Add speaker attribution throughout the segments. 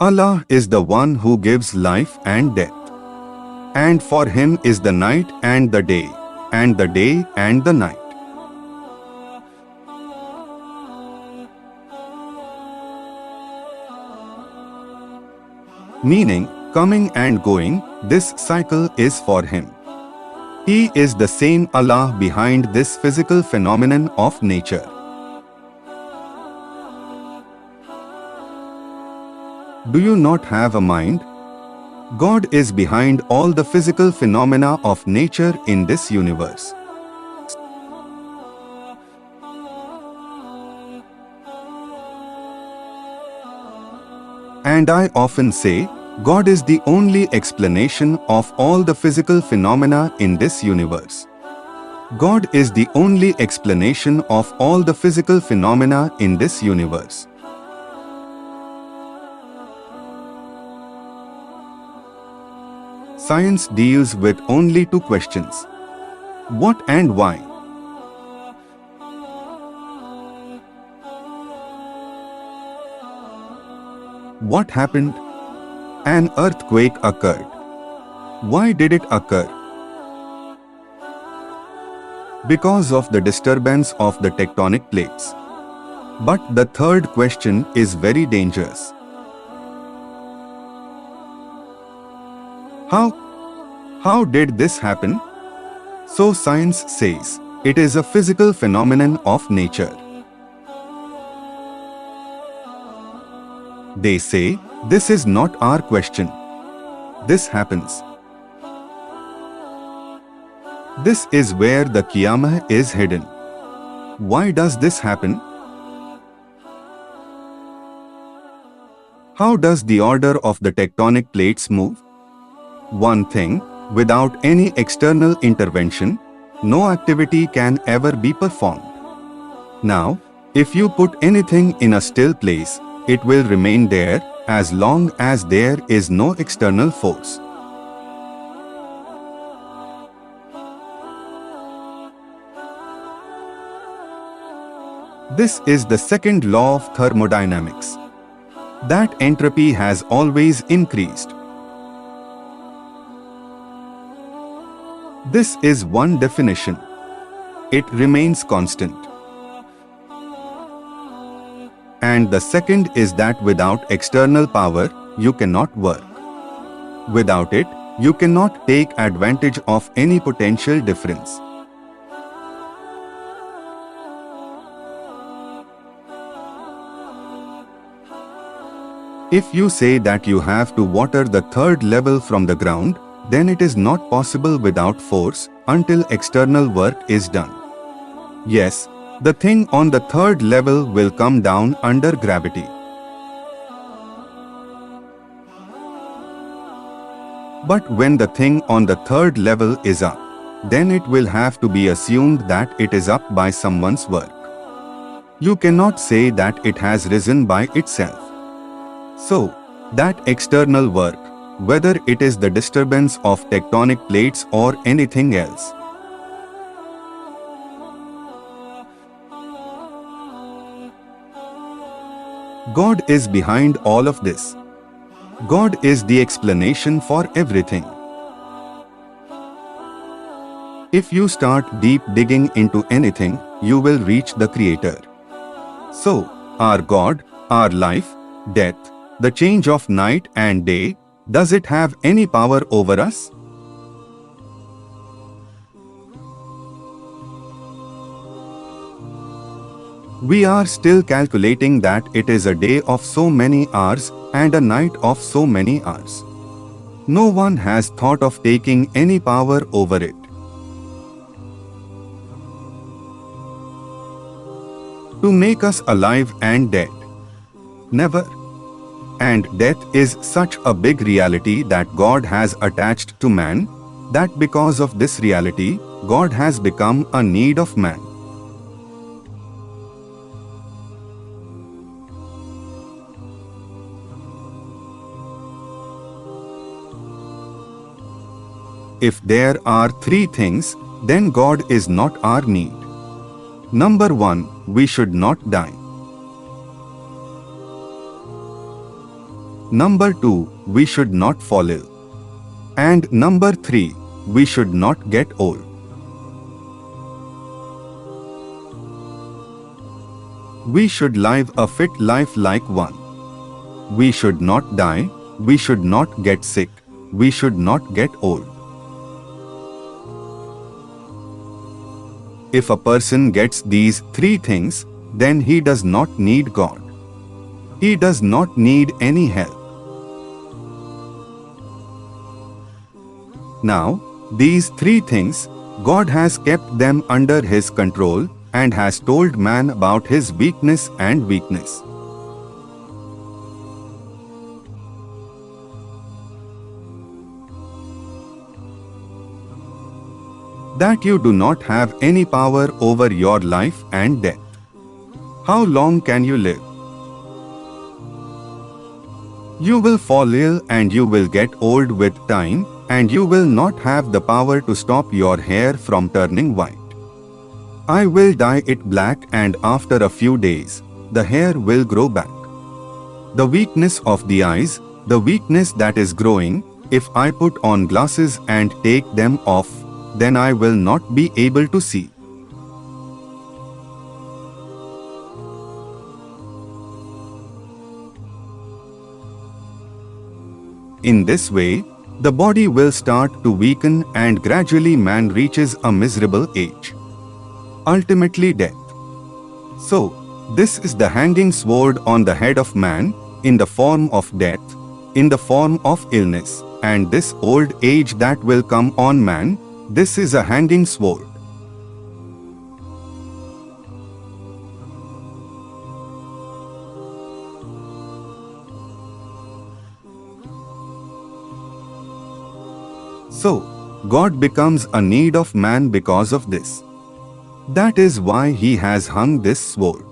Speaker 1: Allah is the one who gives life and death. And for Him is the night and the day and the night. Meaning, coming and going, this cycle is for Him. He is the same Allah behind this physical phenomenon of nature. Do you not have a mind? God is behind all the physical phenomena of nature in this universe. And I often say, God is the only explanation of all the physical phenomena in this universe. God is the only explanation of all the physical phenomena in this universe. Science deals with only two questions: what and why. What happened? An earthquake occurred. Why did it occur? Because of the disturbance of the tectonic plates. But the third question is very dangerous. How did this happen? So science says, it is a physical phenomenon of nature. They say, this is not our question. This happens. This is where the Qiyamah is hidden. Why does this happen? How does the order of the tectonic plates move? One thing, without any external intervention, no activity can ever be performed. Now, if you put anything in a still place, it will remain there as long as there is no external force. This is the second law of thermodynamics. That entropy has always increased. This is one definition. It remains constant. And the second is that without external power, you cannot work. Without it, you cannot take advantage of any potential difference. If you say that you have to water the third level from the ground, then it is not possible without force until external work is done. Yes, the thing on the third level will come down under gravity. But when the thing on the third level is up, then it will have to be assumed that it is up by someone's work. You cannot say that it has risen by itself. So, that external work, whether it is the disturbance of tectonic plates or anything else, God is behind all of this. God is the explanation for everything. If you start deep digging into anything, you will reach the Creator. So, our God, our life, death, the change of night and day, does it have any power over us? We are still calculating that it is a day of so many hours and a night of so many hours. No one has thought of taking any power over it. To make us alive and dead? Never. And death is such a big reality that God has attached to man, that because of this reality, God has become a need of man. If there are three things, then God is not our need. Number one, we should not die. Number 2, we should not fall ill. And number 3, we should not get old. We should live a fit life like one. We should not die, we should not get sick, we should not get old. If a person gets these 3 things, then he does not need God. He does not need any help. Now, these 3 things, God has kept them under His control and has told man about his weakness and weakness. That you do not have any power over your life and death. How long can you live? You will fall ill and you will get old with time, and you will not have the power to stop your hair from turning white. I will dye it black, and after a few days, the hair will grow back. The weakness of the eyes, the weakness that is growing, if I put on glasses and take them off, then I will not be able to see. In this way, the body will start to weaken and gradually man reaches a miserable age. Ultimately death. So, this is the hanging sword on the head of man, in the form of death, in the form of illness, and this old age that will come on man, this is a hanging sword. So, God becomes a need of man because of this. That is why He has hung this sword.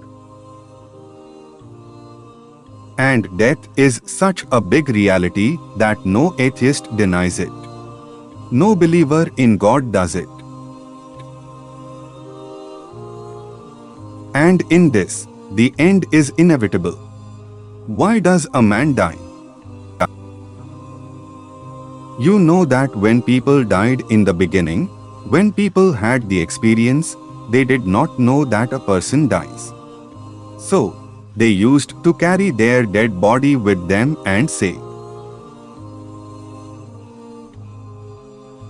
Speaker 1: And death is such a big reality that no atheist denies it. No believer in God does it. And in this, the end is inevitable. Why does a man die? You know that when people died in the beginning, when people had the experience, they did not know that a person dies. So, they used to carry their dead body with them and say,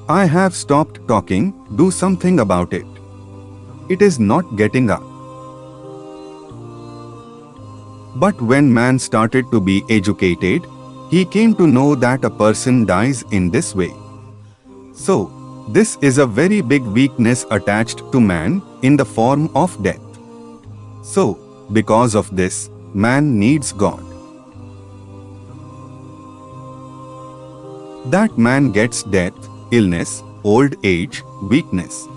Speaker 1: I have stopped talking, do something about it. It is not getting up. But when man started to be educated, he came to know that a person dies in this way. So, this is a very big weakness attached to man in the form of death. So, because of this, man needs God. That man gets death, illness, old age, weakness.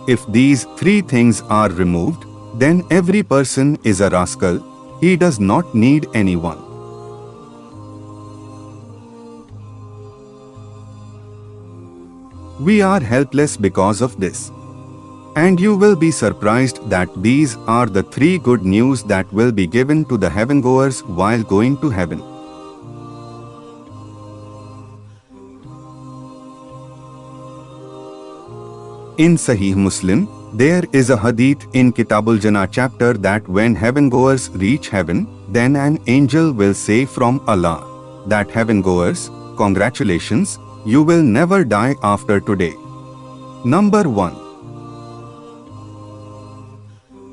Speaker 1: If these 3 things are removed, then every person is a rascal. He does not need anyone. We are helpless because of this. And you will be surprised that these are the 3 good news that will be given to the heavengoers while going to heaven. In Sahih Muslim, there is a hadith in Kitabul Jannah chapter that when heavengoers reach heaven, then an angel will say from Allah, that heavengoers, congratulations, you will never die after today. Number 1.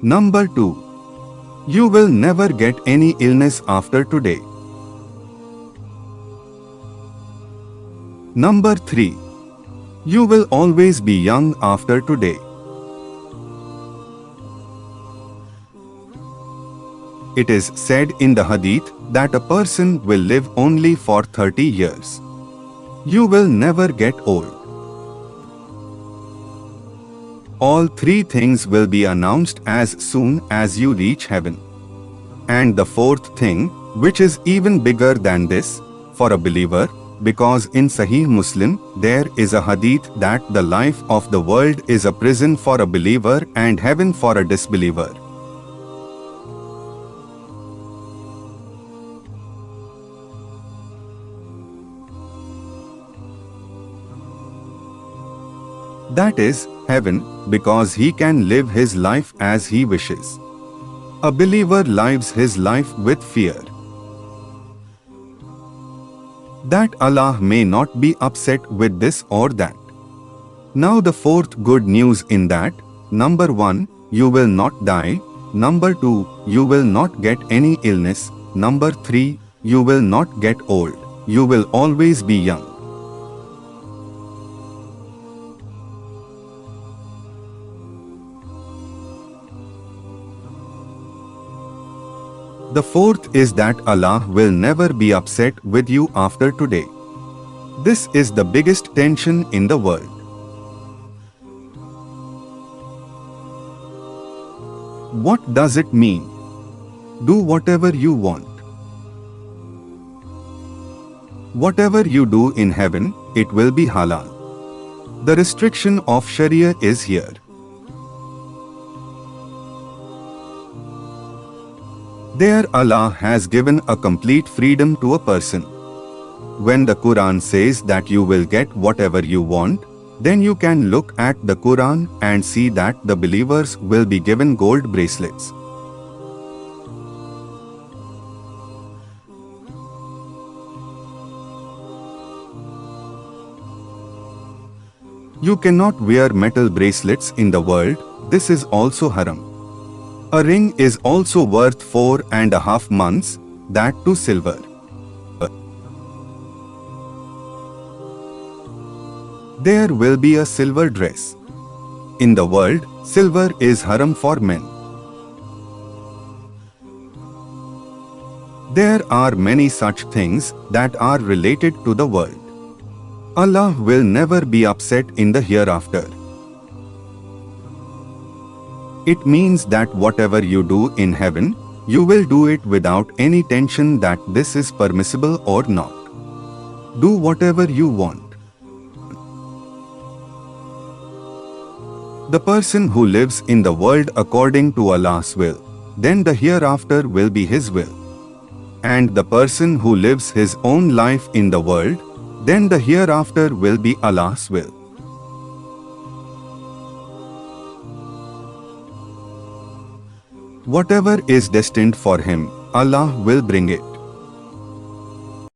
Speaker 1: Number 2. You will never get any illness after today. Number 3. You will always be young after today. It is said in the hadith that a person will live only for 30 years. You will never get old. All 3 things will be announced as soon as you reach heaven. And the 4th thing, which is even bigger than this, for a believer, because in Sahih Muslim, there is a hadith that the life of the world is a prison for a believer and heaven for a disbeliever. That is, heaven, because he can live his life as he wishes. A believer lives his life with fear that Allah may not be upset with this or that. Now the fourth good news in that, number 1, you will not die, number 2, you will not get any illness, number 3, you will not get old, you will always be young. The fourth is that Allah will never be upset with you after today. This is the biggest tension in the world. What does it mean? Do whatever you want. Whatever you do in heaven, it will be halal. The restriction of Sharia is here. There Allah has given a complete freedom to a person. When the Quran says that you will get whatever you want, then you can look at the Quran and see that the believers will be given gold bracelets. You cannot wear metal bracelets in the world, this is also haram. A ring is also worth 4.5 months, that too silver. There will be a silver dress. In the world, silver is haram for men. There are many such things that are related to the world. Allah will never be upset in the hereafter. It means that whatever you do in heaven, you will do it without any tension that this is permissible or not. Do whatever you want. The person who lives in the world according to Allah's will, then the hereafter will be His will. And the person who lives his own life in the world, then the hereafter will be Allah's will. Whatever is destined for him, Allah will bring it.